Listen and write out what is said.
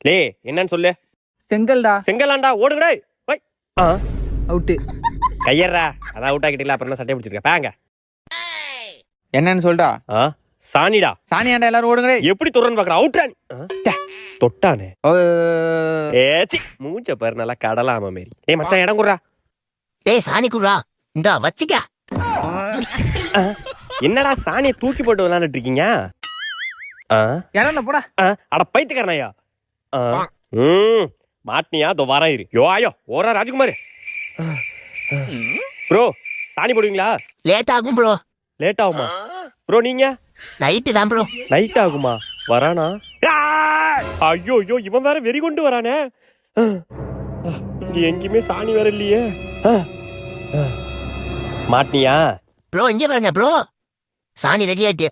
டேய் என்னன்னு சொல்லு. செங்கல்டா. செங்கலாண்டா ஓடுங்கடா. போய் அவுட்டு. கையறா. அதான் அவுட் ஆகிட்டீங்களா, அப்புறம் என்ன சட்டை பிடிச்சிருக்க பாங்க. என்னன்னு சொல்டா. சாணிடா. சாணியாண்டா எல்லாரும் ஓடுங்கடே. எப்படி தொறன்னு பாக்குற? அவுட்ரா. தொட்டானே. ஏச்சி மூஞ்ச பாரு நல்லா கடலாம மாரி. டேய் மச்சான் இடம் குடுறா. டேய் சாணி குடுறா. இந்தா வச்சிக்க. என்னடா சாணியை தூக்கி போட்டு விளையாண்டுட்டு இருக்கீங்க? இடம் போடா. அட பைத்துக்காரனையா. மாட்டினியா தோ வரேன் இரு. யோ ஆயோ ஓரா ராஜ்குமார். ப்ரோ சாணி போடுவீங்களா? லேட் ஆகும் ப்ரோ. லேட் ஆகுமா ப்ரோ? நீங்க நைட்டு தான் ப்ரோ. நைட் ஆகுமா? வரானா? ஐயோ ஐயோ இவன் வேற வெறி கொண்டு வரானே. இங்க எங்கேயுமே சாணி வேற இல்லையே. மாட்டினியா ப்ரோ? இங்க பாருங்க ப்ரோ, சாணி ரெடி ஆயிட்டு.